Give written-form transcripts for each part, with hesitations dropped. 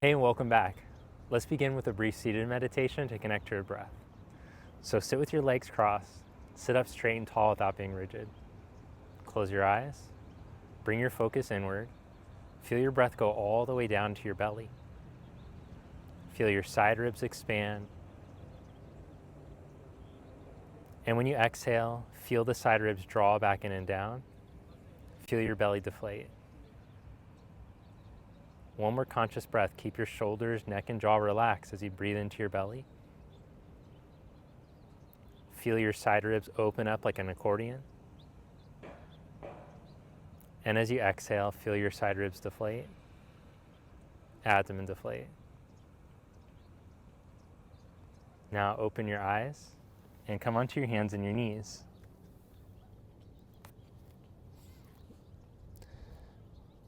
Hey, and welcome back. Let's begin with a brief seated meditation to connect to your breath. So sit with your legs crossed, sit up straight and tall without being rigid. Close your eyes, bring your focus inward, feel your breath go all the way down to your belly. Feel your side ribs expand. And when you exhale, feel the side ribs draw back in and down. Feel your belly deflate. One more conscious breath. Keep your shoulders, neck, and jaw relaxed as you breathe into your belly. Feel your side ribs open up like an accordion. And as you exhale, feel your side ribs deflate, abdomen deflate. Now open your eyes and come onto your hands and your knees.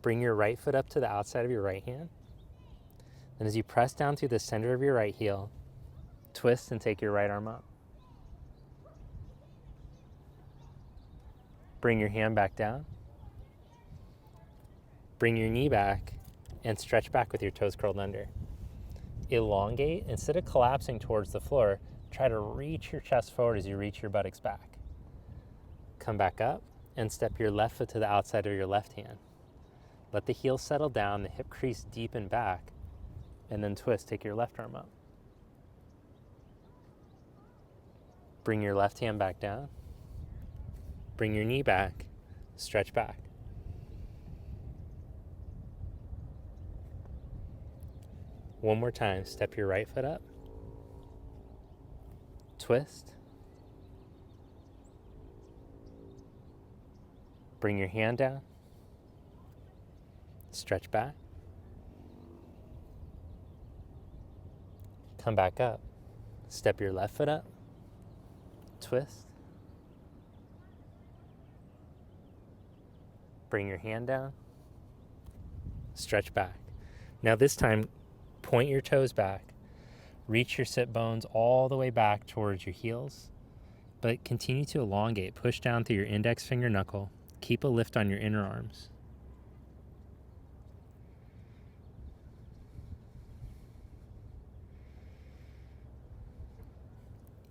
Bring your right foot up to the outside of your right hand. Then as you press down through the center of your right heel, twist and take your right arm up. Bring your hand back down. Bring your knee back and stretch back with your toes curled under. Elongate. Instead of collapsing towards the floor, try to reach your chest forward as you reach your buttocks back. Come back up and step your left foot to the outside of your left hand. Let the heel settle down, the hip crease deepen back, and then twist. Take your left arm up. Bring your left hand back down. Bring your knee back, stretch back. One more time, step your right foot up, twist. Bring your hand down, stretch back. Come back up, step your left foot up, twist. Bring your hand down, stretch back. Now this time, point your toes back, reach your sit bones all the way back towards your heels, but continue to elongate. Push down through your index finger knuckle. Keep a lift on your inner arms.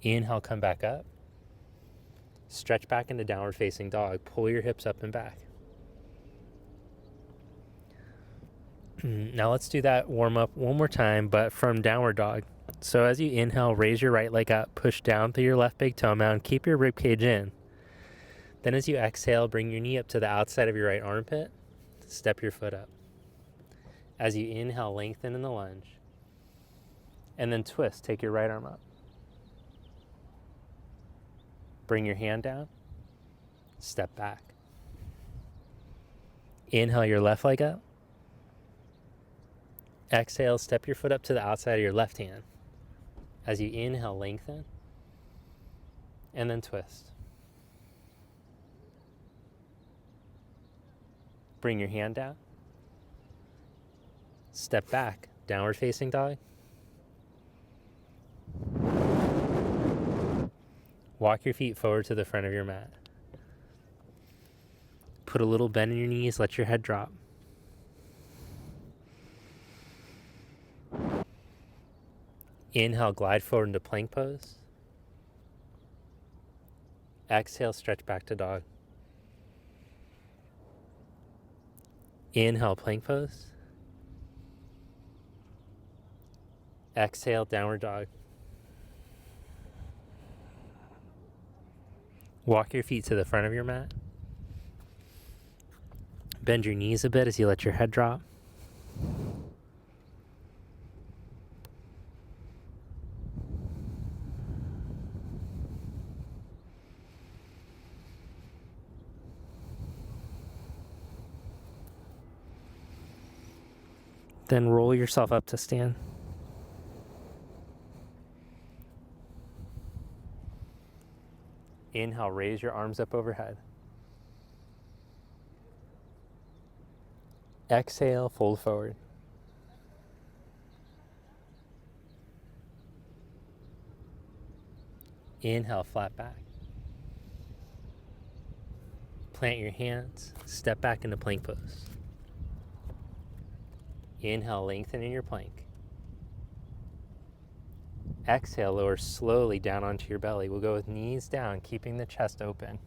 Inhale, come back up. Stretch back into downward facing dog. Pull your hips up and back. Now let's do that warm up one more time, but from downward dog. So as you inhale, raise your right leg up, push down through your left big toe mound, keep your rib cage in. Then as you exhale, bring your knee up to the outside of your right armpit, step your foot up. As you inhale, lengthen in the lunge, and then twist, take your right arm up. Bring your hand down, step back. Inhale your left leg up. Exhale, step your foot up to the outside of your left hand. As you inhale, lengthen, and then twist. Bring your hand down. Step back, downward facing dog. Walk your feet forward to the front of your mat. Put a little bend in your knees, let your head drop. Inhale, glide forward into plank pose. Exhale, stretch back to dog. Inhale, plank pose. Exhale, downward dog. Walk your feet to the front of your mat. Bend your knees a bit as you let your head drop. Then roll yourself up to stand. Inhale, raise your arms up overhead. Exhale, fold forward. Inhale, flat back. Plant your hands, step back into plank pose. Inhale, lengthen in your plank. Exhale, lower slowly down onto your belly. We'll go with knees down, keeping the chest open.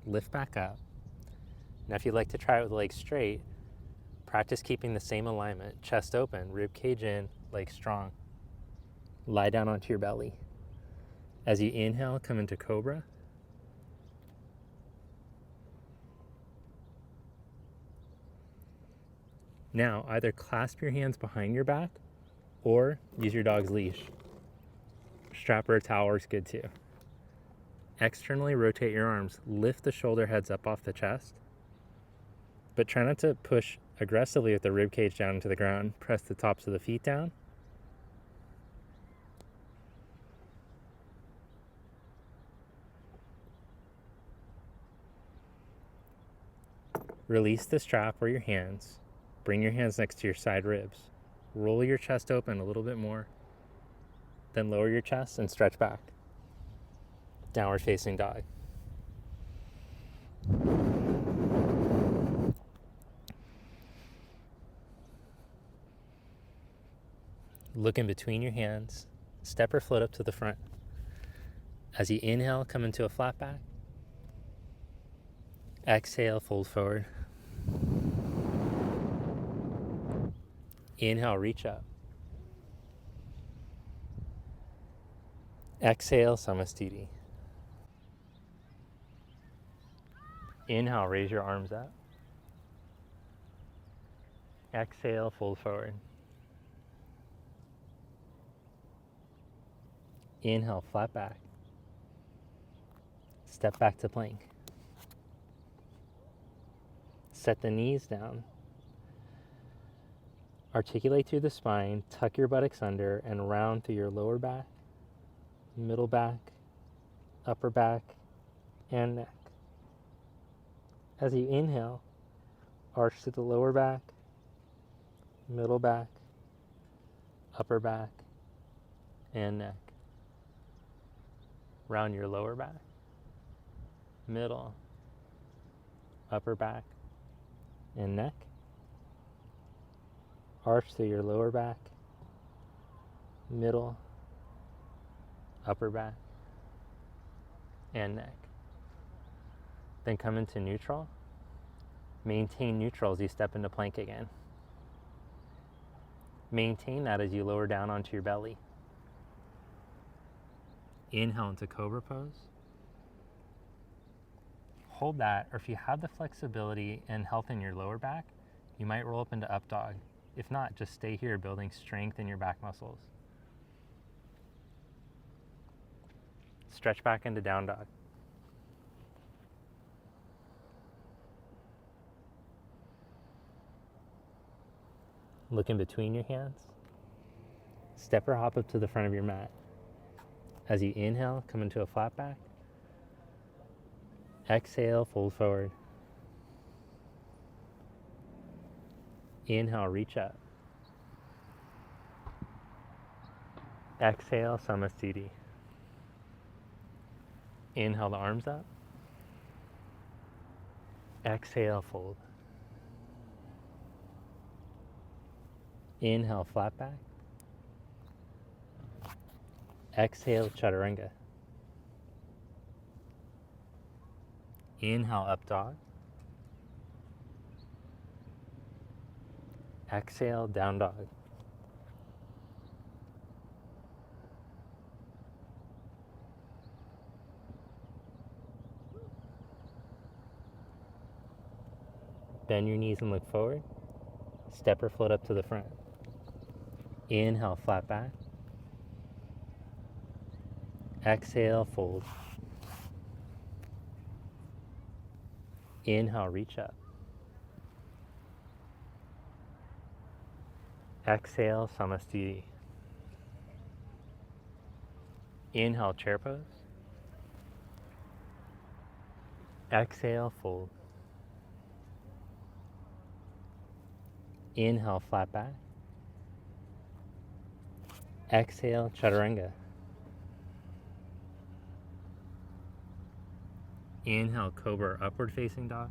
Lift back up. Now if you'd like to try it with legs straight, practice keeping the same alignment. Chest open, rib cage in, legs strong. Lie down onto your belly. As you inhale, come into cobra. Now, either clasp your hands behind your back or use your dog's leash. Strap or a towel is good too. Externally rotate your arms. Lift the shoulder heads up off the chest, but try not to push aggressively with the rib cage down into the ground. Press the tops of the feet down. Release the strap or your hands. Bring your hands next to your side ribs. Roll your chest open a little bit more. Then lower your chest and stretch back. Downward facing dog. Look in between your hands. Step or float up to the front. As you inhale, come into a flat back. Exhale, fold forward. Inhale, reach up. Exhale, Samastiti. Inhale, raise your arms up. Exhale, fold forward. Inhale, flat back. Step back to plank. Set the knees down. Articulate through the spine, tuck your buttocks under, and round through your lower back, middle back, upper back, and neck. As you inhale, arch to the lower back, middle back, upper back, and neck. Round your lower back, middle, upper back, and neck. Arch through your lower back, middle, upper back, and neck. Then come into neutral. Maintain neutral as you step into plank again. Maintain that as you lower down onto your belly. Inhale into cobra pose. Hold that, or if you have the flexibility and health in your lower back, you might roll up into up dog. If not, just stay here building strength in your back muscles. Stretch back into down dog. Look in between your hands. Step or hop up to the front of your mat. As you inhale, come into a flat back. Exhale, fold forward. Inhale, reach up. Exhale, Samastiti. Inhale the arms up. Exhale, fold. Inhale, flat back. Exhale, chaturanga. Inhale, up dog. Exhale, down dog. Bend your knees and look forward. Step or float up to the front. Inhale, flat back. Exhale, fold. Inhale, reach up. Exhale, Samastiti. Inhale, chair pose. Exhale, fold. Inhale, flat back. Exhale, chaturanga. Inhale, cobra, upward facing dog.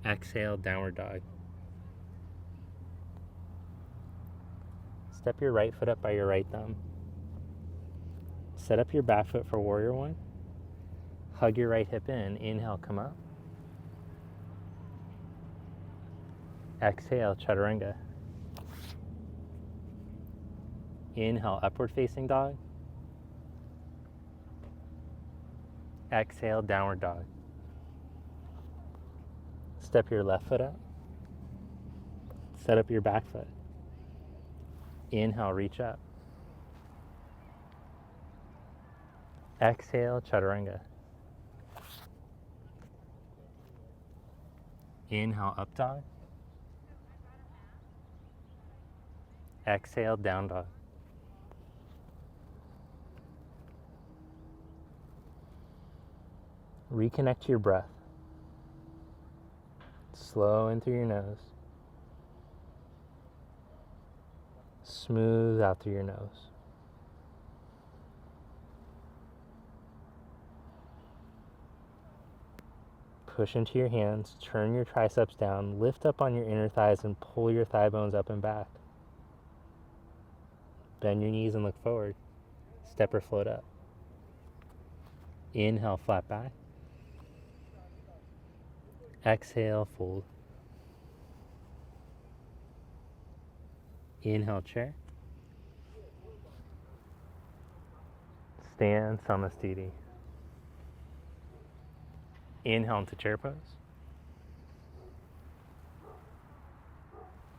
Exhale, downward dog. Step your right foot up by your right thumb. Set up your back foot for warrior one. Hug your right hip in. Inhale, come up. Exhale, chaturanga. Inhale, upward facing dog. Exhale, downward dog. Step your left foot up. Set up your back foot. Inhale, reach up. Exhale, chaturanga. Inhale, up dog. Exhale, down dog. Reconnect to your breath. Slow in through your nose. Smooth out through your nose. Push into your hands, turn your triceps down, lift up on your inner thighs and pull your thigh bones up and back. Bend your knees and look forward. Step or float up. Inhale, flat back. Exhale, fold. Inhale, chair. Stand, Samasthiti. Inhale into chair pose.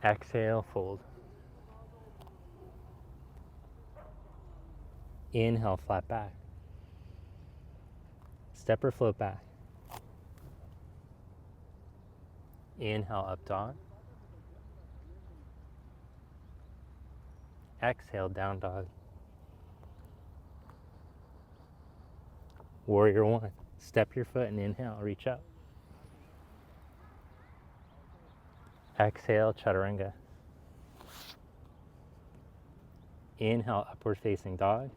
Exhale, fold. Inhale, flat back. Step or float back. Inhale, up dog. Exhale, down dog. Warrior one. Step your foot and inhale, reach up. Exhale, chaturanga. Inhale, upward facing dog.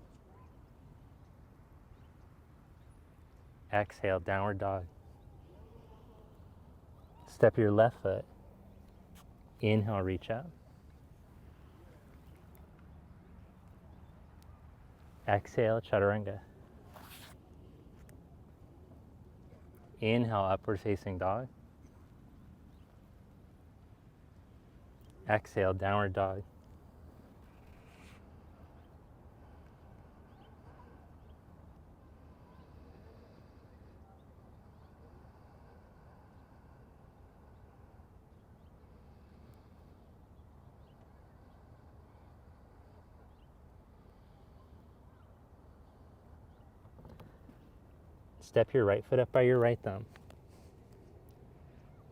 Exhale, downward dog. Step your left foot. Inhale, reach up. Exhale, chaturanga. Inhale, upward facing dog. Exhale, downward dog. Step your right foot up by your right thumb.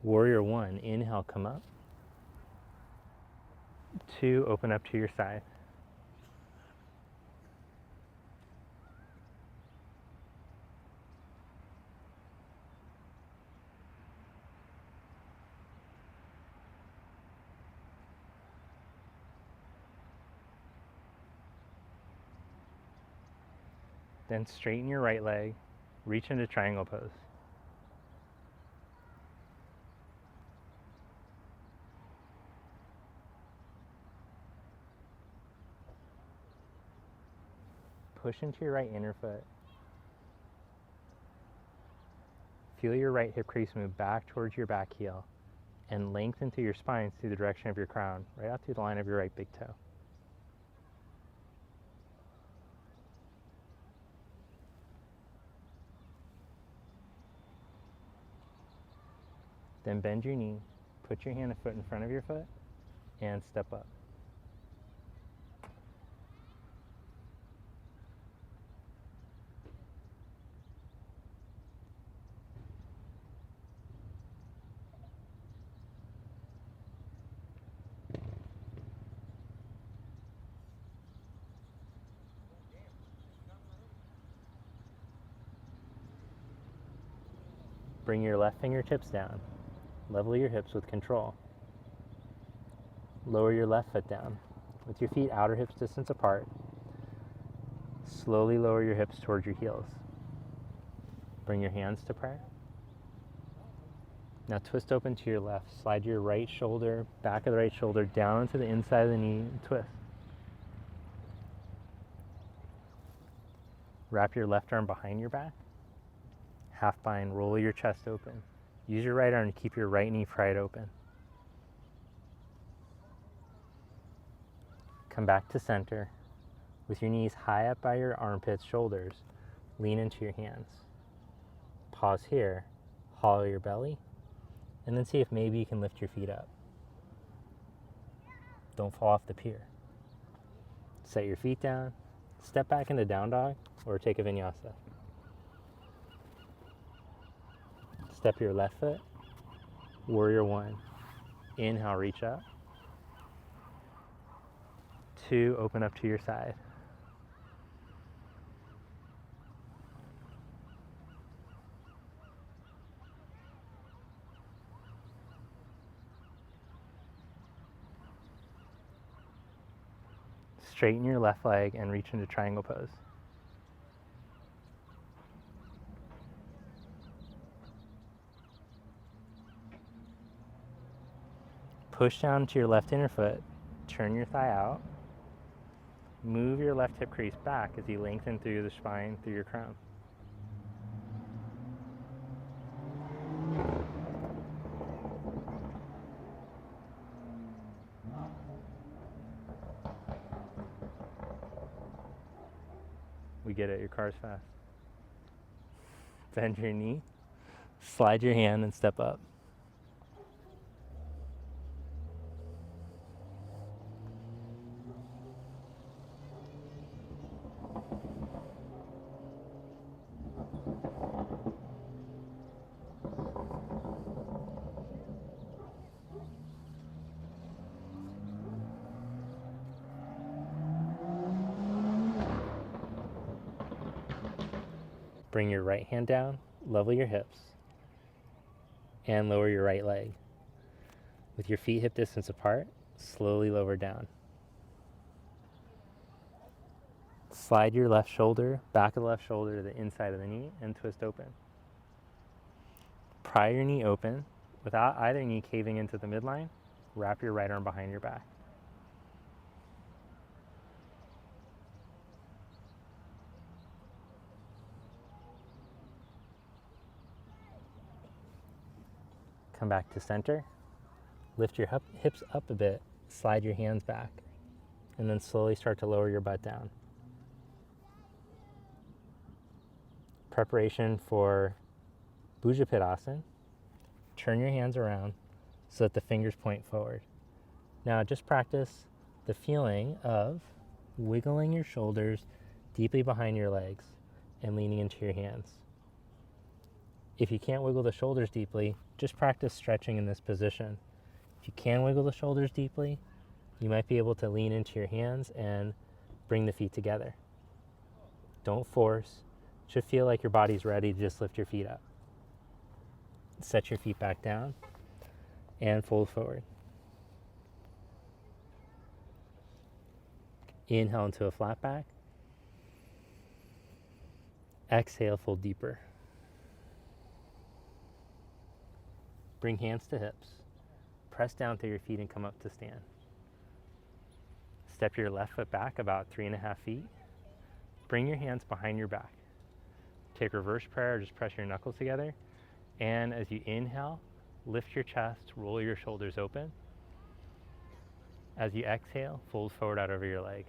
Warrior one, inhale, come up. Two, open up to your side. Then straighten your right leg, reach into triangle pose. Push into your right inner foot. Feel your right hip crease move back towards your back heel and lengthen through your spine through the direction of your crown, right out through the line of your right big toe. Then bend your knee, put your hand and foot in front of your foot, and step up. Bring your left fingertips down. Level your hips with control. Lower your left foot down. With your feet outer hips distance apart, slowly lower your hips towards your heels. Bring your hands to prayer. Now twist open to your left. Slide your right shoulder, back of the right shoulder, down to the inside of the knee and twist. Wrap your left arm behind your back. Half bind, roll your chest open. Use your right arm to keep your right knee pried open. Come back to center. With your knees high up by your armpits, shoulders, lean into your hands. Pause here, hollow your belly, and then see if maybe you can lift your feet up. Don't fall off the pier. Set your feet down, step back into down dog, or take a vinyasa. Step your left foot, warrior one. Inhale, reach up. 2, open up to your side. Straighten your left leg and reach into triangle pose. Push down to your left inner foot, turn your thigh out. Move your left hip crease back as you lengthen through the spine, through your crown. We get it, your car's fast. Bend your knee, slide your hand and step up. Bring your right hand down, level your hips, and lower your right leg. With your feet hip distance apart, slowly lower down. Slide your left shoulder, back of the left shoulder to the inside of the knee and twist open. Pry your knee open. Without either knee caving into the midline, wrap your right arm behind your back. Come back to center. Lift your hips up a bit, slide your hands back, and then slowly start to lower your butt down. Preparation for Bhujapidasana. Turn your hands around so that the fingers point forward. Now just practice the feeling of wiggling your shoulders deeply behind your legs and leaning into your hands. If you can't wiggle the shoulders deeply, just practice stretching in this position. If you can wiggle the shoulders deeply, you might be able to lean into your hands and bring the feet together. Don't force. It should feel like your body's ready to just lift your feet up. Set your feet back down and fold forward. Inhale into a flat back. Exhale, fold deeper. Bring hands to hips. Press down through your feet and come up to stand. Step your left foot back about 3.5 feet. Bring your hands behind your back. Take reverse prayer, just press your knuckles together. And as you inhale, lift your chest, roll your shoulders open. As you exhale, fold forward out over your leg.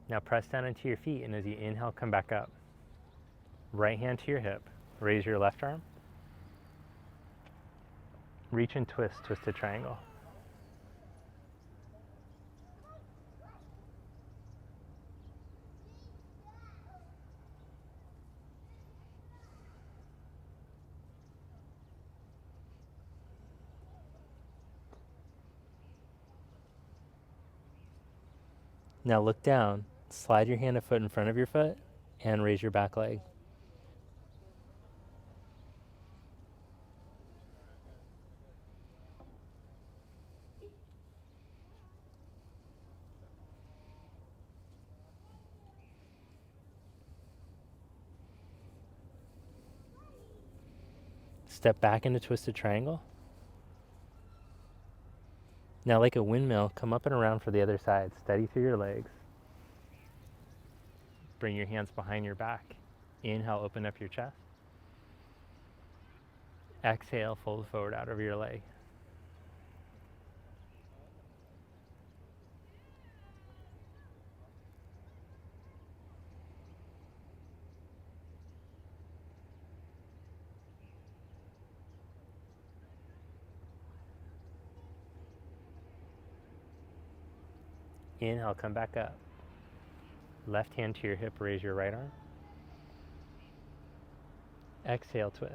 Now press down into your feet, and as you inhale, come back up. Right hand to your hip. Raise your left arm. Reach and twist, twisted triangle. Now look down Slide your hand a foot in front of your foot and raise your back leg. Step back into twisted triangle. Now, like a windmill, come up and around for the other side. Steady through your legs. Bring your hands behind your back. Inhale, open up your chest. Exhale, fold forward out over your leg. Inhale, come back up. Left hand to your hip, raise your right arm. Exhale, twist.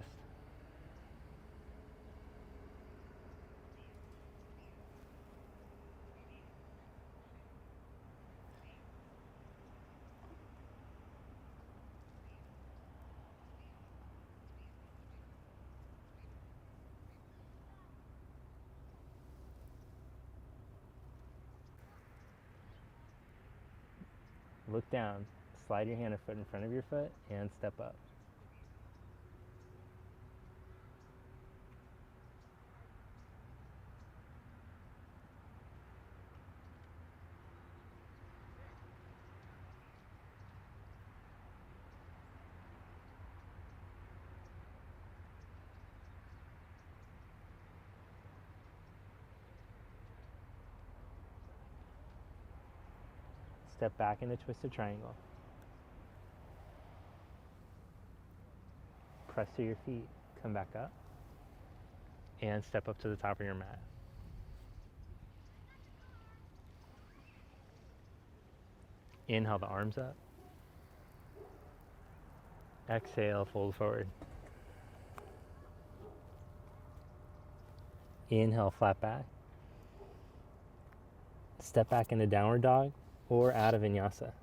Look down, slide your hand a foot in front of your foot, and step up. Step back into twisted triangle. Press to your feet, come back up, and step up to the top of your mat. Inhale the arms up. Exhale, fold forward. Inhale, flat back. Step back into downward dog or out of vinyasa.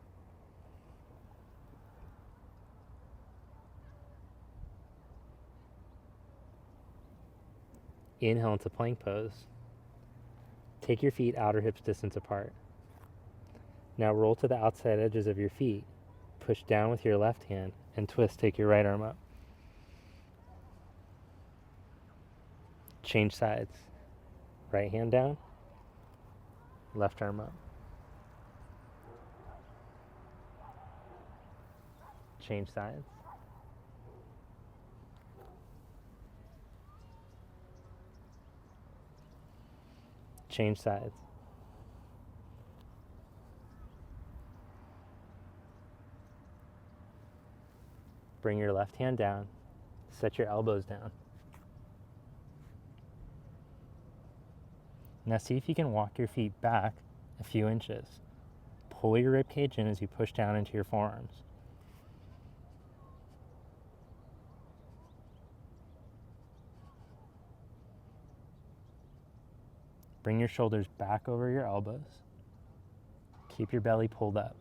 Inhale into plank pose. Take your feet outer hips distance apart. Now roll to the outside edges of your feet. Push down with your left hand and twist, take your right arm up. Change sides. Right hand down, left arm up. Change sides. Change sides. Bring your left hand down. Set your elbows down. Now see if you can walk your feet back a few inches. Pull your ribcage in as you push down into your forearms. Bring your shoulders back over your elbows. Keep your belly pulled up.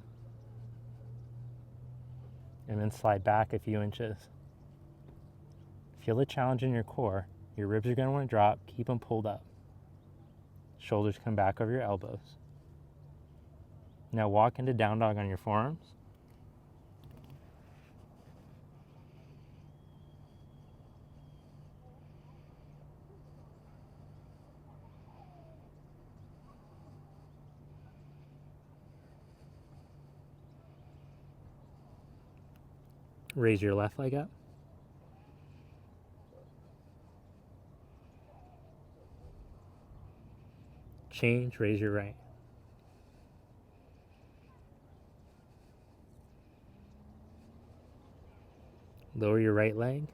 And then slide back a few inches. Feel a challenge in your core. Your ribs are going to want to drop. Keep them pulled up. Shoulders come back over your elbows. Now walk into down dog on your forearms. Raise your left leg up. Change, raise your right. Lower your right leg.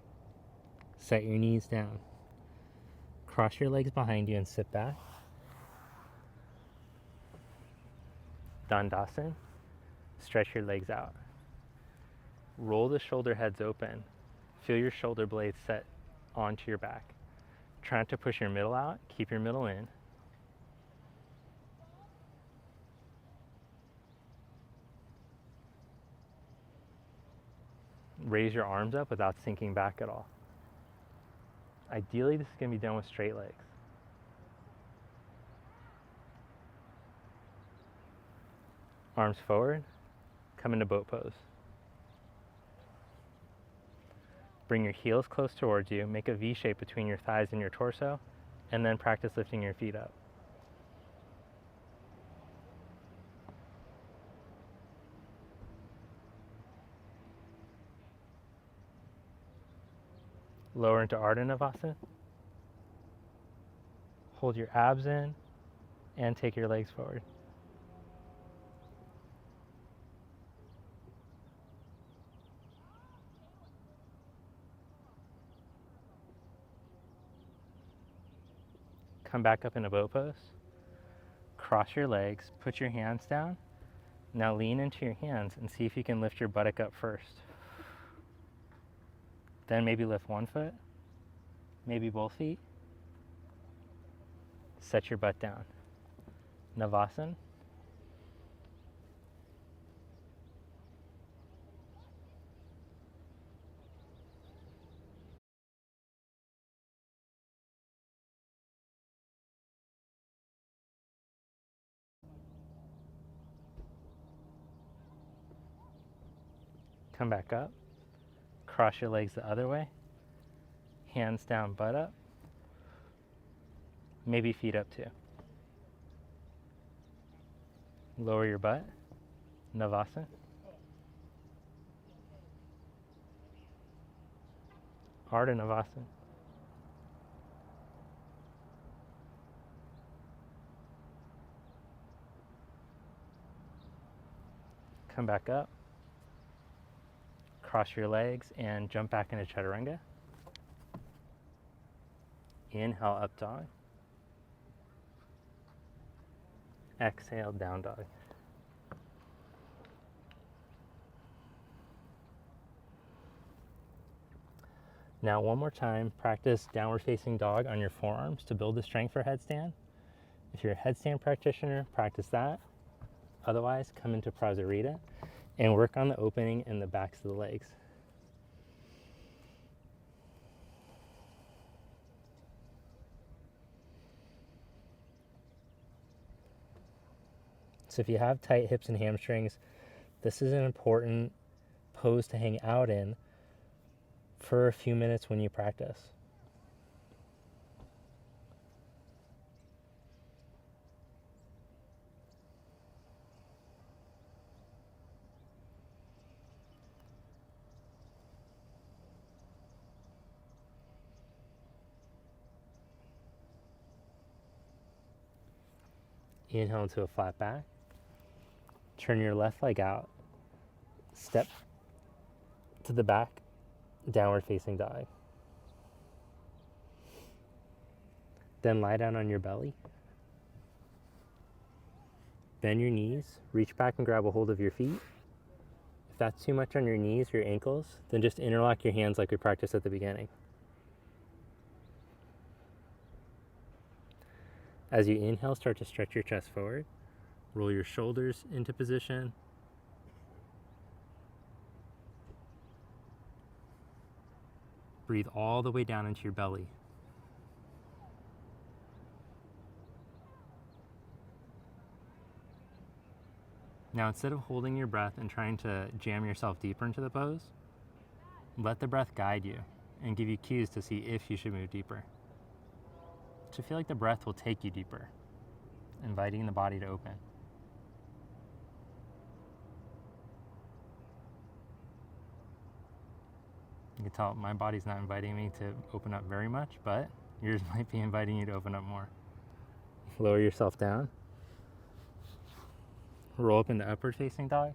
Set your knees down. Cross your legs behind you and sit back. Dandasana. Stretch your legs out. Roll the shoulder heads open. Feel your shoulder blades set onto your back. Try not to push your middle out. Keep your middle in. raise your arms up without sinking back at all. Ideally, this is going to be done with straight legs. Arms forward, come into boat pose. Bring your heels close towards you, make a V shape between your thighs and your torso, and then practice lifting your feet up. Lower into Ardha Navasana. Hold your abs in and take your legs forward. Come back up in a boat pose. Cross your legs, put your hands down. Now lean into your hands and see if you can lift your buttock up first. Then maybe lift one foot, maybe both feet. Set your butt down. Navasana. Come back up. Cross your legs the other way. Hands down, butt up. Maybe feet up too. Lower your butt. Navasana. Ardha Navasana. Come back up. Cross your legs and jump back into Chaturanga. Inhale, up dog. Exhale, down dog. Now one more time, practice downward facing dog on your forearms to build the strength for headstand. If you're a headstand practitioner, practice that. Otherwise, come into Prasarita and work on the opening in the backs of the legs. So if you have tight hips and hamstrings, this is an important pose to hang out in for a few minutes when you practice. Inhale into a flat back. Turn your left leg out. Step to the back, downward facing dog. Then lie down on your belly. Bend your knees, reach back and grab a hold of your feet. If that's too much on your knees or your ankles, then just interlock your hands like we practiced at the beginning. As you inhale, start to stretch your chest forward. Roll your shoulders into position. Breathe all the way down into your belly. Now, instead of holding your breath and trying to jam yourself deeper into the pose, let the breath guide you and give you cues to see if you should move deeper. To feel like the breath will take you deeper, inviting the body to open. You can tell my body's not inviting me to open up very much, but yours might be inviting you to open up more. Lower yourself down. Roll up into upward facing dog.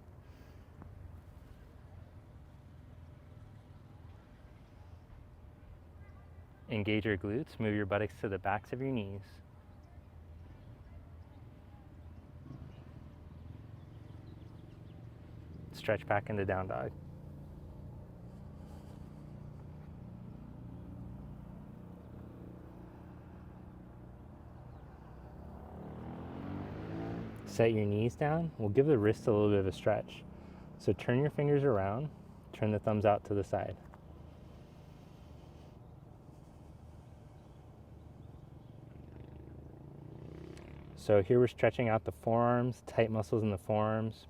Engage your glutes, move your buttocks to the backs of your knees. Stretch back into down dog. Set your knees down. We'll give the wrists a little bit of a stretch. So turn your fingers around, Turn the thumbs out to the side. So here we're stretching out the forearms, tight muscles in the forearms.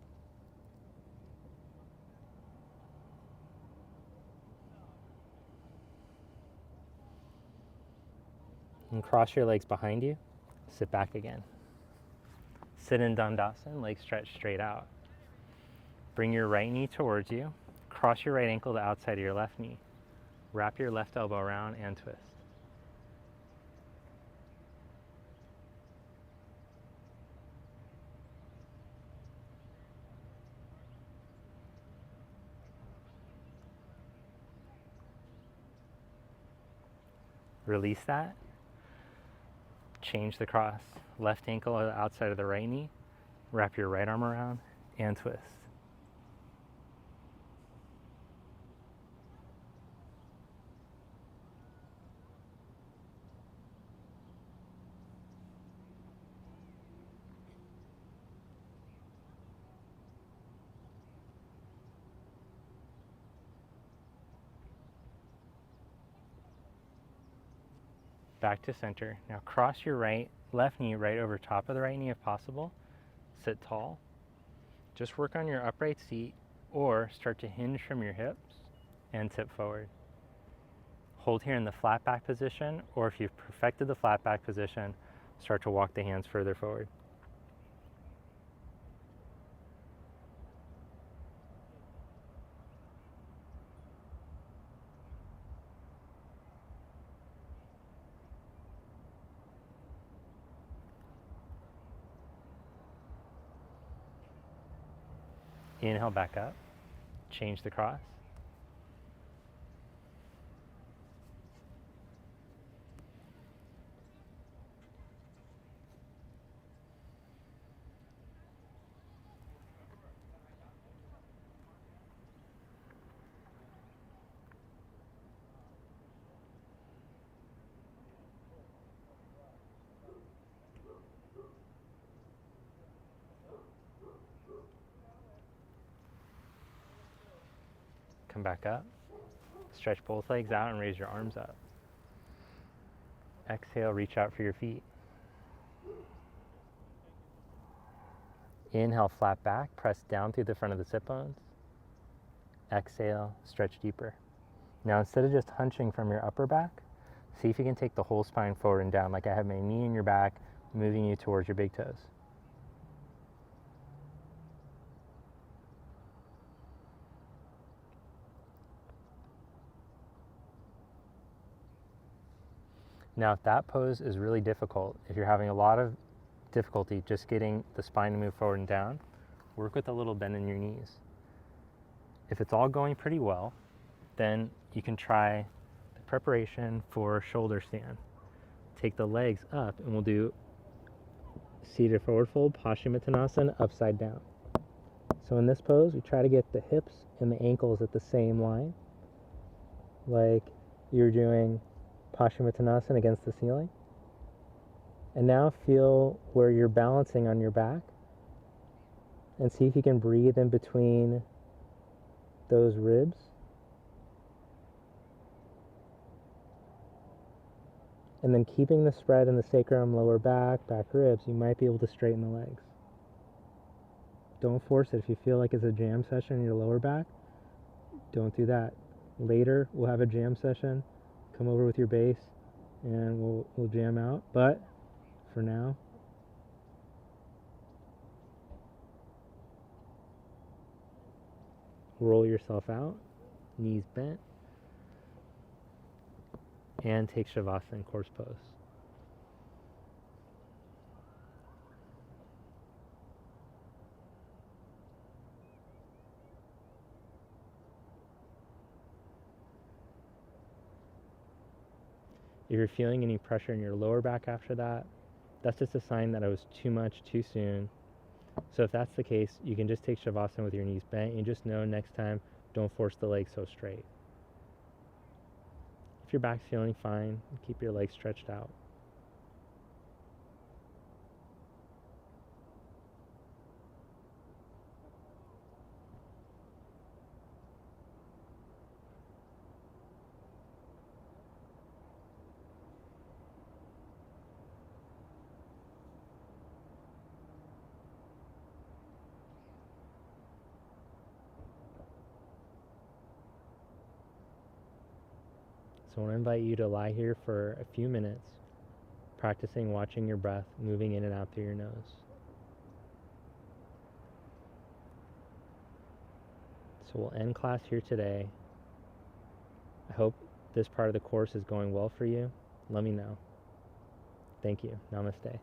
And cross your legs behind you. Sit back again. Sit in Dandasana, legs stretched straight out. Bring your right knee towards you. Cross your right ankle to the outside of your left knee. Wrap your left elbow around and twist. Release that. Change the cross. Left ankle to the outside of the right knee. Wrap your right arm around and twist. Back to center. Now cross your left knee right over top of the right knee if possible. Sit tall. Just work on your upright seat or start to hinge from your hips and tip forward. Hold here in the flat back position, or if you've perfected the flat back position, start to walk the hands further forward. Inhale back up. Change the cross. Come back up. Stretch both legs out and raise your arms up. Exhale, reach out for your feet. Inhale, flat back, press down through the front of the sit bones. Exhale, stretch deeper. Now instead of just hunching from your upper back, see if you can take the whole spine forward and down, like I have my knee in your back, moving you towards your big toes. Now if that pose is really difficult, if you're having a lot of difficulty just getting the spine to move forward and down, work with a little bend in your knees. If it's all going pretty well, then you can try the preparation for shoulder stand. Take the legs up and we'll do seated forward fold, Paschimottanasana, upside down. So in this pose, we try to get the hips and the ankles at the same line, like you're doing Paschimottanasana against the ceiling. And now feel where you're balancing on your back and see if you can breathe in between those ribs. And then keeping the spread in the sacrum, lower back, back ribs, you might be able to straighten the legs. Don't force it. If you feel like it's a jam session in your lower back, don't do that. Later, we'll have a jam session. Come over with your base and we'll jam out. But for now, roll yourself out, knees bent, and take Shavasana, corpse pose. If you're feeling any pressure in your lower back after that, that's just a sign that it was too much too soon. So if that's the case, you can just take Shavasana with your knees bent and just know next time, don't force the legs so straight. If your back's feeling fine, keep your legs stretched out. So I want to invite you to lie here for a few minutes, practicing watching your breath moving in and out through your nose. So we'll end class here today. I hope this part of the course is going well for you. Let me know. Thank you. Namaste.